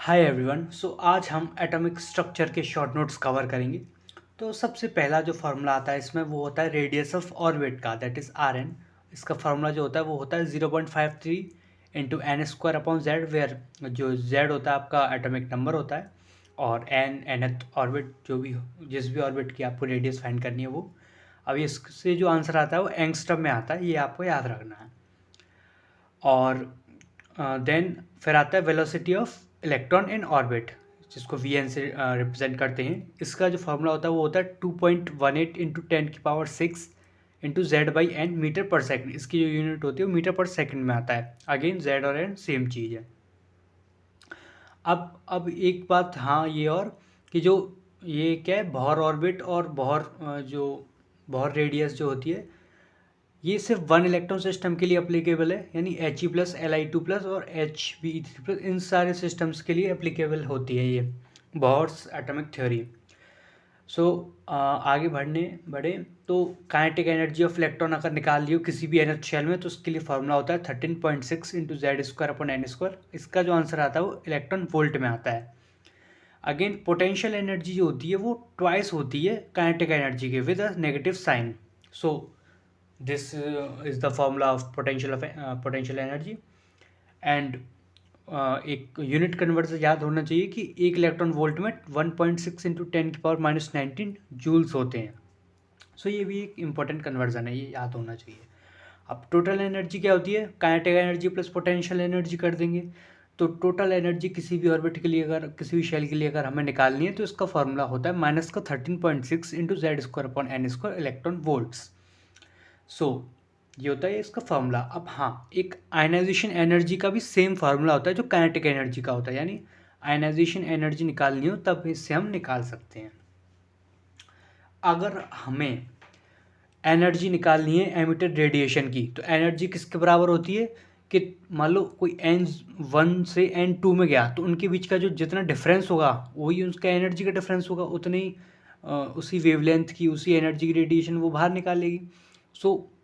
Hi everyone. आज हम atomic structure के शॉर्ट नोट्स कवर करेंगे। तो सबसे पहला जो फार्मूला आता है इसमें वो होता है रेडियस ऑफ ऑर्बिट का, दैट इज़ आर एन। इसका फार्मूला जो होता है वो होता है 0.53 into N square upon Z, where जो जेड होता है आपका एटॉमिक नंबर होता है और एन एनथ ऑर्बिट जो भी जिस भी ऑर्बिट की आपको रेडियस फाइंड करनी है वो। अब इससे जो आंसर आता है वो एंगस्ट्रम में आता है, ये आपको याद रखना है। और देन फिर आता है velocity of electron in orbit, जिसको वी एन से रिप्रेजेंट करते हैं। इसका जो फार्मूला होता है वो होता है 2.18 into 10⁶ into Z by N metre per second. इसकी जो यूनिट होती है वो मीटर पर सेकंड में आता है। अगेन जेड और एन सेम चीज़ है। अब एक बात, हाँ ये और कि जो ये क्या है, बॉहर ऑर्बिट और बॉहर रेडियस जो होती है ये सिर्फ वन इलेक्ट्रॉन सिस्टम के लिए अप्लीकेबल है, यानी He+, Li2+ और Hbe3+, इन सारे सिस्टम्स के लिए अप्लीकेबल होती है ये बॉहर्स एटॉमिक थ्योरी। आगे बढ़े तो काइनेटिक एनर्जी ऑफ इलेक्ट्रॉन अगर निकाल लियो किसी भी एनर्थ शेल में तो उसके लिए फार्मूला होता है 13.6 into Z square upon N square. इसका जो आंसर आता है वो इलेक्ट्रॉन वोल्ट में आता है। अगेन पोटेंशियल एनर्जी जो होती है वो ट्वाइस होती है काइनेटिक एनर्जी के with a negative sign. This is the formula of potential energy. And एक यूनिट कन्वर्जन याद होना चाहिए कि एक इलेक्ट्रॉन वोल्ट में 1.6 इंटू 10⁻⁻19 जूल्स होते हैं। ये भी एक इम्पॉर्टेंट कन्वर्जन है, ये याद होना चाहिए। अब टोटल एनर्जी क्या होती है, kinetic energy plus potential energy कर देंगे। तो टोटल एनर्जी किसी भी ऑर्बिट के लिए अगर किसी भी शेल के लिए अगर हमें निकालनी है तो इसका फॉर्मूला होता है माइनस का 13.6 into Z square upon N square electron volts. ये होता है इसका फार्मूला। अब हाँ, एक आयनाइजेशन एनर्जी का भी सेम फार्मूला होता है जो काइनेटिक एनर्जी का होता है, यानी आयनाइजेशन एनर्जी निकालनी हो तब इससे हम निकाल सकते हैं। अगर हमें एनर्जी निकालनी है एमिटेड रेडिएशन की तो एनर्जी किसके बराबर होती है कि मान लो कोई N1 से N2 में गया तो उनके बीच का जो जितना डिफरेंस होगा वही उसका एनर्जी का डिफरेंस होगा, उतनी उसी वेवलेंथ की उसी एनर्जी की रेडिएशन वो बाहर निकालेगी।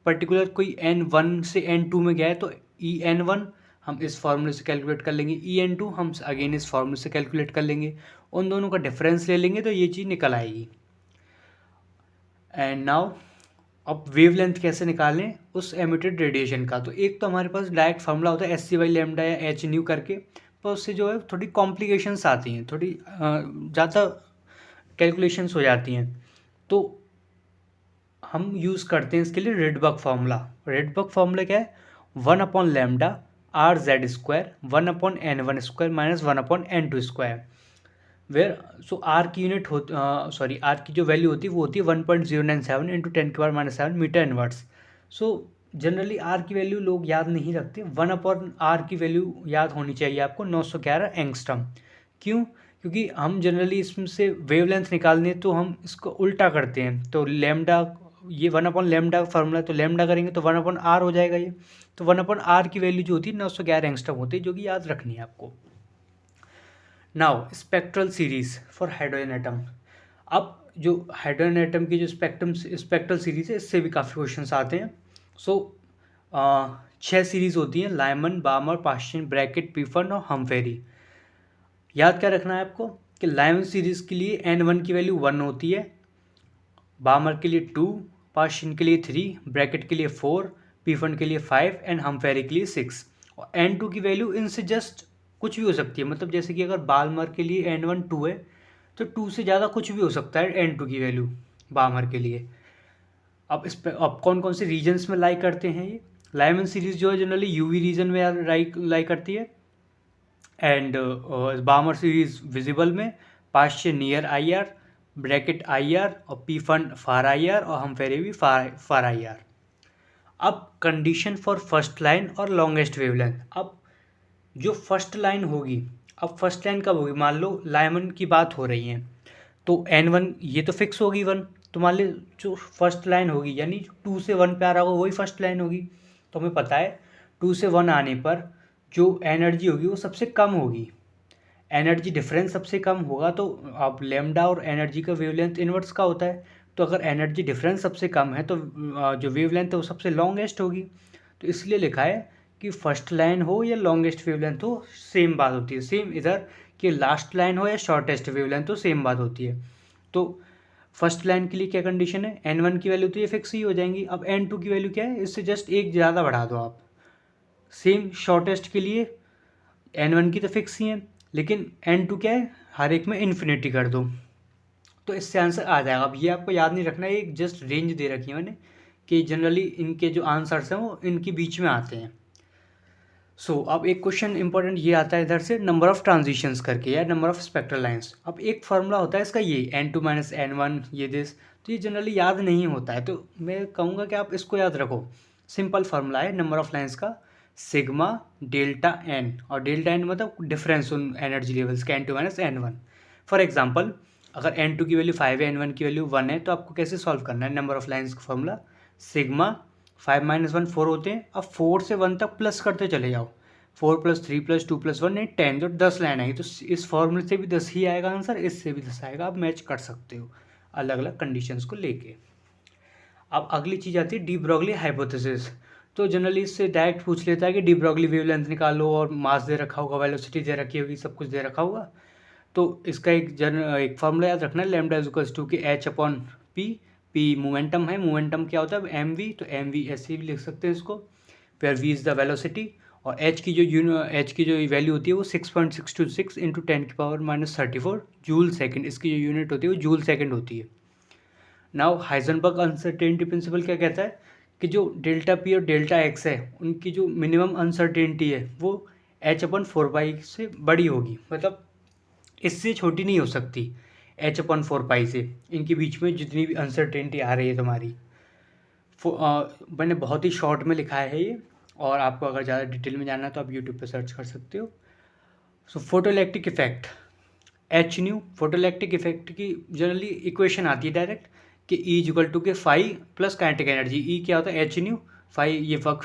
पर्टिकुलर कोई N1 से N2 में गया है तो En1 हम इस फार्मूले से कैलकुलेट कर लेंगे, En2 हम अगेन इस फार्मूले से कैलकुलेट कर लेंगे, उन दोनों का डिफरेंस ले लेंगे तो ये चीज़ निकल आएगी। एंड नाउ अब वेवलेंथ कैसे निकालें उस एमिटेड रेडिएशन का, तो एक तो हमारे पास डायरेक्ट फार्मूला होता है SC/λ या एच न्यू करके, पर उससे जो है थोड़ी कॉम्प्लिकेशंस आती हैं, थोड़ी ज़्यादा कैलकुलेशंस हो जाती हैं। तो हम यूज़ करते हैं इसके लिए रेडबर्ग फार्मूला। रेडबर्ग फार्मूला क्या है, 1/λ RZ² 1/N1² minus 1/N2², where R की यूनिट आर की जो वैल्यू होती है वो होती है 1.097 into 10⁻⁻7 metre inverts. Generally R की वैल्यू लोग याद नहीं रखते, 1/r की वैल्यू याद होनी चाहिए आपको, 911 एंगस्ट्रम। क्यों? क्योंकि हम जनरली इसमें से वेवलेंथ निकालने तो हम इसको उल्टा करते हैं, तो लैम्डा ये 1/λ फार्मूला, तो लैम्डा करेंगे तो 1/r हो जाएगा ये। तो 1/r की वैल्यू जो होती है 911 एंगस्ट्रम होती है, जो कि याद रखनी है आपको। Now spectral series for hydrogen atom. अब जो हाइड्रोजन एटम की जो स्पेक्ट्रल सीरीज है इससे भी काफ़ी क्वेश्चंस आते हैं। 6 सीरीज होती हैं, लाइमन, बामर, पाश्चिन, ब्रैकेट, पीफन और हमफेरी। याद क्या रखना है आपको कि लाइमन सीरीज के लिए N1 की वैल्यू 1 होती है, बामर के लिए 2, पाश्चिन के लिए 3, ब्रैकेट के लिए 4, पीफन के लिए 5 एंड हमफेरी के लिए 6। और N2 की वैल्यू इनसे जस्ट कुछ भी हो सकती है, मतलब जैसे कि अगर बालमर के लिए N1 2 है तो 2 से ज़्यादा कुछ भी हो सकता है N2 की वैल्यू बामर के लिए। अब कौन कौन से रीजन्स में लाई करते हैं ये, लाइमन सीरीज जो है जनरली यूवी रीजन में लाई करती है, एंड बामर सीरीज विजिबल में, पाश्चिन नियर IR, ब्रैकेट IR और पीफन फार IR और हमफेरी भी फार IR। अब कंडीशन फॉर फर्स्ट लाइन और लॉन्गेस्ट वेवलेंथ। अब जो फर्स्ट लाइन होगी, अब फर्स्ट लाइन कब होगी, मान लो लाइमन की बात हो रही है तो N1 ये तो फिक्स होगी 1, तो मान लो जो फर्स्ट लाइन होगी यानी 2 से 1 पे आ रहा होगा वही फर्स्ट लाइन होगी। तो हमें पता है 2 से 1 आने पर जो एनर्जी होगी वो सबसे कम होगी, एनर्जी डिफरेंस सबसे कम होगा। तो अब लैम्डा और एनर्जी का वेवलेंथ इनवर्स का होता है, तो अगर एनर्जी डिफरेंस सबसे कम है तो जो वेवलेंथ है वो सबसे लॉन्गेस्ट होगी। तो इसलिए लिखा है कि फर्स्ट लाइन हो या लॉन्गेस्ट वेवलेंथ हो सेम बात होती है, सेम इधर कि लास्ट लाइन हो या शॉर्टेस्ट वेवलेंथ तो सेम बात होती है। तो फर्स्ट लाइन के लिए क्या कंडीशन है, n1 की वैल्यू तो ये फिक्स ही हो जाएंगी। अब n2 की वैल्यू क्या है, इससे जस्ट एक ज़्यादा बढ़ा दो आप। सेम शॉर्टेस्ट के लिए n1 की तो फिक्स ही है, लेकिन n2 क्या है, हर एक में इन्फिनिटी कर दो, तो इससे आंसर आ जाएगा। अब ये आपको याद नहीं रखना है, एक जस्ट रेंज दे रखी है मैंने कि जनरली इनके जो आंसर्स हैं वो इनके बीच में आते हैं। अब एक क्वेश्चन इंपॉर्टेंट ये आता है इधर से, नंबर ऑफ ट्रांजिशंस करके या नंबर ऑफ स्पेक्ट्रल लाइंस। अब एक फार्मूला होता है इसका, ये n2 माइनस n1 ये दिस, तो ये जनरली याद नहीं होता है, तो मैं कहूँगा कि आप इसको याद रखो। सिंपल फार्मूला है नंबर ऑफ लाइंस का, सिग्मा डेल्टा n, और डेल्टा n मतलब डिफरेंस उन एनर्जी लेवल्स का, n2 minus n1। For example अगर n2 की वैल्यू 5 है, n1 की वैल्यू 1 है, तो आपको कैसे सॉल्व करना है, नंबर ऑफ लाइंस का फॉर्मूला सिग्मा 5 माइनस 1 4 होते हैं, अब 4 से 1 तक प्लस करते चले जाओ, 4 + 3 + 2 + 1 10, तो 10 लाइन आएगी। तो इस फॉर्मूले से भी 10 ही आएगा आंसर, इससे भी 10 आएगा। आप मैच कर सकते हो अलग अलग कंडीशंस को लेके। अब अगली चीज़ आती है डी ब्रॉगली हाइपोथेसिस। तो जनरली इससे डायरेक्ट पूछ लेता है कि डी ब्रॉगली वेवलेंथ निकालो, और मास दे रखा होगा, वेलोसिटी दे रखी होगी, सब कुछ दे रखा होगा। तो इसका एक फार्मूला याद रखना है, लैम्डा इक्वल्स टू के h/p, p मोमेंटम है, मोमेंटम क्या होता है mv, तो mv ऐसे भी लिख सकते हैं इसको, where v is the velocity, और h की जो वैल्यू होती है वो 6.626 इंटू 10⁻⁻34 जूल सेकेंड, इसकी जो यूनिट होती है वो जूल सेकेंड होती है। नाउ हाइजेनबर्ग अनसर्टेनिटी प्रिंसिपल क्या कहता है कि जो डेल्टा पी और डेल्टा एक्स है उनकी जो मिनिमम अनसर्टेनिटी है वो h/4π से बड़ी होगी, मतलब इससे छोटी नहीं हो सकती h/4π से। इनके बीच में जितनी भी अनसर्टेनिटी आ रही है तुम्हारी, मैंने बहुत ही शॉर्ट में लिखा है ये, और आपको अगर ज़्यादा डिटेल में जानना है तो आप यूट्यूब पे सर्च कर सकते हो। Photoelectric effect H nu, photoelectric effect की जनरली इक्वेशन आती है डायरेक्ट कि E = के phi plus kinetic energy. E क्या होता है, एच न्यू, फाई ये वर्क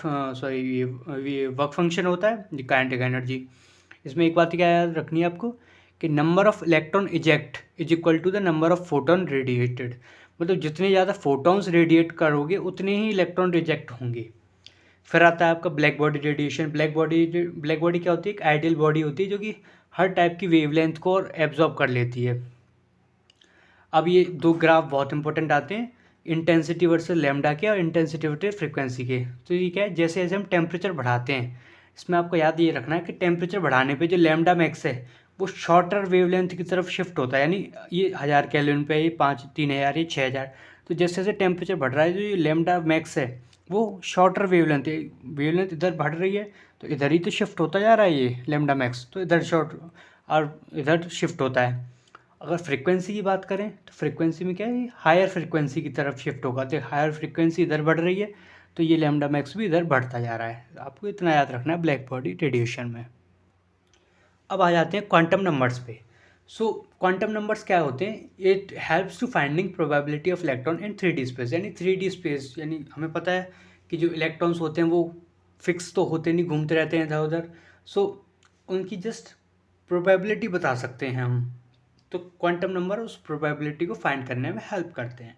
फंक्शन होता है, काइनेटिक एनर्जी। इसमें एक बात क्या याद रखनी है आपको कि number of electron eject = the number of photon radiated, मतलब जितने ज़्यादा फोटॉन्स रेडिएट करोगे उतने ही इलेक्ट्रॉन रिजेक्ट होंगे। फिर आता है आपका black body radiation. Black body क्या होती है, एक आइडियल बॉडी होती है जो कि हर टाइप की वेवलेंथ को एब्जॉर्ब कर लेती है। अब ये दो ग्राफ बहुत इंपॉर्टेंट आते हैं, इंटेंसिटी वर्सेस लैम्डा के और इंटेंसिटी वर्सेस फ्रीक्वेंसी के। तो ये क्या है, जैसे जैसे हम टेम्परेचर बढ़ाते हैं, इसमें आपको याद ये रखना है कि टेम्परेचर बढ़ाने पे जो लैम्डा मैक्स है वो शॉर्टर वेवलेंथ की तरफ शिफ्ट होता है, यानी ये 1000 केल्विन पे, ये 3000, ये 6000। तो जैसे जैसे टेम्परेचर बढ़ रहा है, जो ये लैम्डा मैक्स है वो शॉर्टर वेवलेंथ है, वेवलेंथ इधर बढ़ रही है तो इधर ही तो शिफ्ट होता जा रहा है ये लैम्डा मैक्स, तो इधर शॉर्ट और इधर शिफ्ट होता है। अगर फ्रीक्वेंसी की बात करें तो फ्रीक्वेंसी में क्या है, हायर फ्रीक्वेंसी की तरफ शिफ्ट होगा, तो हायर फ्रीक्वेंसी इधर बढ़ रही है तो ये लैम्डा मैक्स भी इधर बढ़ता जा रहा है। आपको इतना याद रखना है ब्लैक बॉडी रेडिएशन में। अब आ जाते हैं क्वांटम नंबर्स पे। क्वांटम नंबर्स क्या होते हैं, it helps to finding probability of electron in 3D space. यानी 3D स्पेस, यानी हमें पता है कि जो इलेक्ट्रॉन्स होते हैं वो फिक्स तो होते नहीं, घूमते रहते हैं इधर उधर। उनकी जस्ट प्रोबेबिलिटी बता सकते हैं हम, तो क्वांटम नंबर उस प्रोबेबिलिटी को फाइंड करने में हेल्प करते हैं।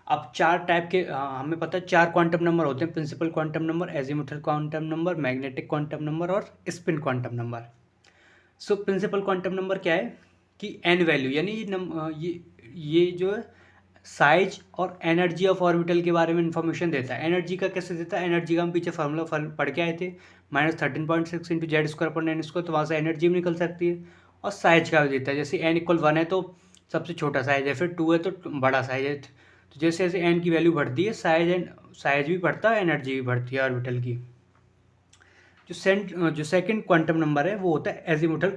अब 4 टाइप के हमें पता है 4 क्वांटम नंबर होते हैं, principal quantum number, azimuthal quantum number, magnetic quantum number और spin quantum number. Principal quantum number क्या है कि एन वैल्यू, यानी ये जो है साइज और एनर्जी ऑफ ऑर्बिटल के बारे में इंफॉर्मेशन देता है। एनर्जी का कैसे देता है, एनर्जी का हम पीछे फार्मूला पढ़ के आए थे, -13.6 × Z² तो वहाँ से एनर्जी भी निकल सकती है। और साइज का भी देता है, जैसे n = 1 है तो सबसे छोटा साइज है, फिर 2 है तो बड़ा साइज है। तो जैसे जैसे n की वैल्यू बढ़ती है साइज भी बढ़ता है, एनर्जी भी बढ़ती है ऑर्बिटल की। जो सेकंड क्वांटम नंबर है वो होता है एजीमुथल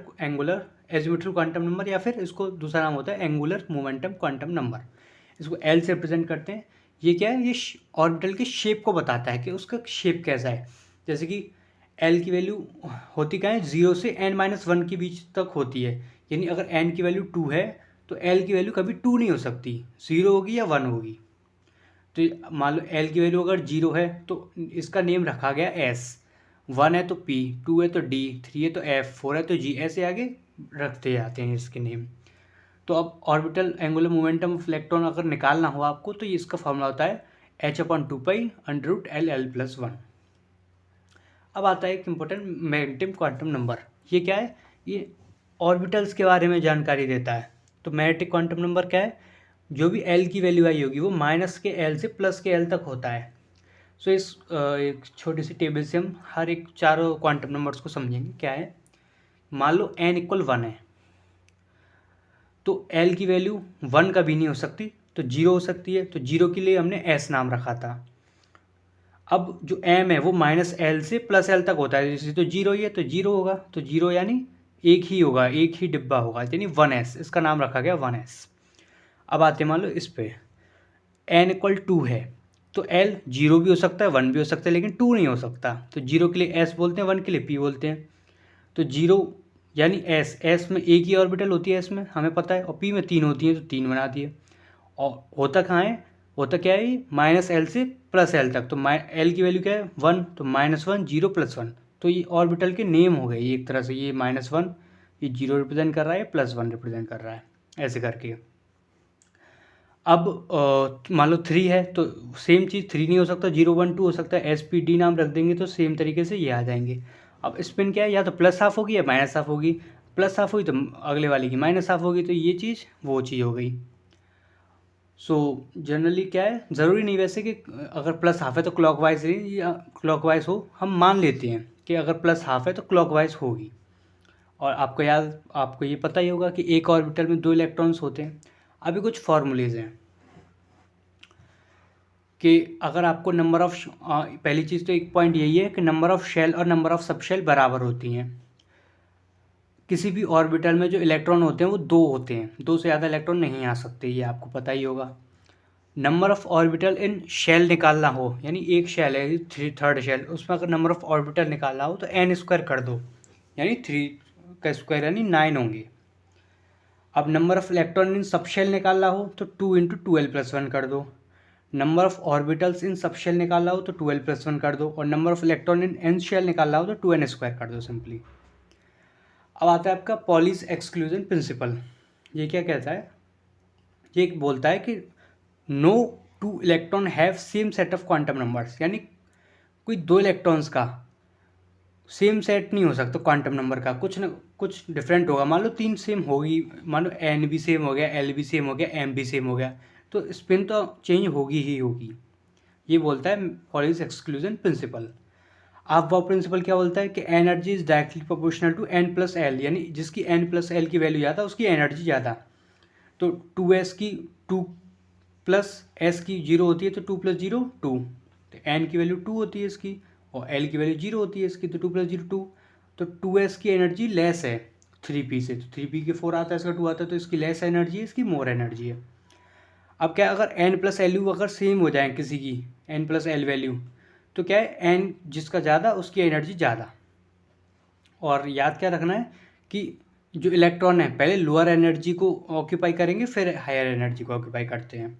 क्वांटम नंबर, या फिर इसको दूसरा नाम होता है एंगुलर मोमेंटम क्वांटम नंबर। इसको L से रिप्रेजेंट करते हैं। ये क्या है, ये ऑर्बिटल की शेप को बताता है कि उसका शेप कैसा है। जैसे कि L की वैल्यू होती क्या है, 0 से n-1 के बीच तक होती है, यानी अगर n की वैल्यू 2 है तो L की वैल्यू कभी 2 नहीं हो सकती, 0 होगी या 1 होगी। तो मान लो L की वैल्यू अगर 0 है तो इसका नेम रखा गया S, 1 है तो P, 2 है तो D, 3 है तो F, 4 है तो G, ऐसे आगे रखते जाते हैं इसके नेम। तो अब orbital angular momentum of electron अगर निकालना हो आपको तो ये इसका फॉर्मूला होता है h/2π√L(L+1)। अब आता है एक इम्पोर्टेंट मैग्नेटिक क्वांटम नंबर। ये क्या है, ये ऑर्बिटल्स के बारे में जानकारी देता है। तो मैग्नेटिक क्वांटम नंबर क्या है, जो भी एल की वैल्यू आई होगी वो माइनस के एल से प्लस के एल तक होता है। सो इस एक छोटी सी टेबल से हम हर एक चारों क्वांटम नंबर्स को समझेंगे। क्या है, मान लो n इक्वल 1 है, तो l की वैल्यू 1 कभी नहीं हो सकती, तो 0 हो सकती है। तो 0 के लिए हमने s नाम रखा था। अब जो m है वो माइनस एल से प्लस एल तक होता है, जैसे तो 0 ही है तो 0 होगा, तो 0 यानी एक ही होगा, एक ही डिब्बा होगा, यानी 1s, इसका नाम रखा गया 1s। अब आते मान लो इस पे n इक्वल 2 है, तो l 0 भी हो सकता है 1 भी हो सकता है, लेकिन 2 नहीं हो सकता। तो 0 के लिए s बोलते हैं, 1 के लिए p बोलते हैं। तो 0 यानी s में एक ही ऑर्बिटल होती है, s में हमें पता है, और p में 3 होती है, तो 3 बना दिए। और होता कहाँ है, होता क्या है, माइनस एल से प्लस एल तक। तो एल की वैल्यू क्या है 1, तो -1 0 +1, तो ये ऑर्बिटल के नेम हो गए एक तरह से। ये -1 ये 0 रिप्रेजेंट कर रहा है, +1 रिप्रेजेंट कर रहा है, ऐसे करके। अब मान लो 3 है तो सेम चीज़ 3 नहीं हो सकता, 0 1 2 हो सकता है, SPD नाम रख देंगे तो सेम तरीके से ये आ जाएंगे। अब स्पिन क्या है, या तो प्लस हाफ होगी या माइनस हाफ होगी, प्लस हाफ हुई तो अगले वाले की माइनस हाफ होगी, तो ये चीज़ वो चीज़ हो गई। सो जनरली क्या है, ज़रूरी नहीं वैसे कि अगर प्लस हाफ है तो क्लॉकवाइज ही या क्लॉकवाइज हो, हम मान लेते हैं कि अगर प्लस हाफ है तो क्लॉकवाइज होगी। और आपको ये पता ही होगा कि एक ऑर्बिटल में 2 इलेक्ट्रॉन्स होते हैं। अभी कुछ फॉर्मूलेज हैं कि अगर आपको नंबर ऑफ पहली चीज़ तो एक पॉइंट यही है कि नंबर ऑफ शेल और नंबर ऑफ सब शेल बराबर होती हैं। किसी भी ऑर्बिटल में जो इलेक्ट्रॉन होते हैं वो 2 होते हैं, 2 से ज़्यादा इलेक्ट्रॉन नहीं आ सकते, ये आपको पता ही होगा। Number of orbital in shell निकालना हो, यानी एक शेल है थर्ड शेल, उसमें अगर नंबर ऑफ ऑर्बिटल निकालना हो तो n² कर दो, यानी 3 का स्क्वायर यानी 9 होंगे। अब नंबर ऑफ इलेक्ट्रॉन इन सब शेल निकालना हो तो 2 × 12+1 कर दो। नंबर ऑफ ऑर्बिटल्स इन सब शेल निकालना हो तो 12+1 कर दो, और number of electron in n shell निकालना हो तो 2n² कर दो सिंपली। अब आता है आपका पॉलीज एक्सक्लूजन प्रिंसिपल। ये क्या कहता है, ये बोलता है कि no 2 electron have same set of quantum numbers, यानी कोई 2 इलेक्ट्रॉन्स का सेम सेट नहीं हो सकता क्वांटम नंबर का, कुछ न कुछ डिफरेंट होगा। मान लो 3 सेम होगी, मान लो n भी सेम हो गया, l भी सेम हो गया, m भी सेम हो गया, तो स्पिन तो चेंज होगी ही होगी। ये बोलता है पॉलीज एक्सक्लूजन प्रिंसिपल। अब वो प्रिंसिपल क्या बोलता है कि energy is directly proportional to n + l, यानी जिसकी n + l की वैल्यू ज़्यादा उसकी एनर्जी ज़्यादा। तो 2s की 2 + s की 0 होती है, तो 2 + 0 2, तो n की वैल्यू 2 होती है इसकी, और l की वैल्यू 0 होती है इसकी, तो 2 + 0 2। तो 2s की एनर्जी लेस है 3p से, तो 3p के 4 आता है, इसका 2 आता है, तो इसकी लेस एनर्जी है, इसकी मोर एनर्जी है। अब क्या, अगर n + l अगर सेम हो जाए किसी की n + l वैल्यू, तो क्या है n जिसका ज़्यादा उसकी एनर्जी ज़्यादा। और याद क्या रखना है कि जो इलेक्ट्रॉन है पहले लोअर एनर्जी को ऑक्यूपाई करेंगे, फिर हायर एनर्जी को ऑक्यूपाई करते हैं।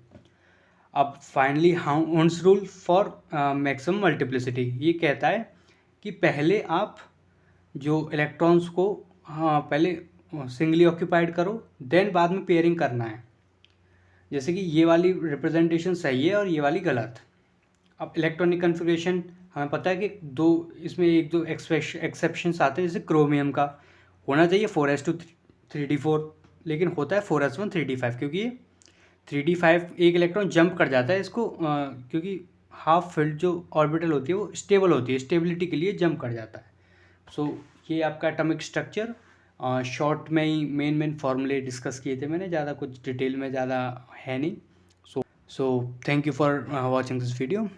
अब finally Hund's rule for maximum multiplicity ये कहता है कि पहले आप जो इलेक्ट्रॉन्स को पहले सिंगली ऑक्यूपाइड करो, देन बाद में पेयरिंग करना है। जैसे कि ये वाली रिप्रेजेंटेशन सही है और ये वाली गलत। अब इलेक्ट्रॉनिक कन्फिग्रेशन हमें पता है कि इसमें एक दो एक्सेप्शंस आते हैं, जैसे क्रोमियम का होना चाहिए 4s2 लेकिन होता है 4s1 3d5, क्योंकि ये 3d5 एक इलेक्ट्रॉन जंप कर जाता है इसको, क्योंकि हाफ फील्ड जो ऑर्बिटल होती है वो स्टेबल होती है, स्टेबिलिटी के लिए जंप कर जाता है। सो ये आपका एटॉमिक स्ट्रक्चर शॉर्ट में ही मेन फॉर्मूले डिस्कस किए थे मैंने, ज़्यादा कुछ डिटेल में ज़्यादा है नहीं। So thank you for watching this video.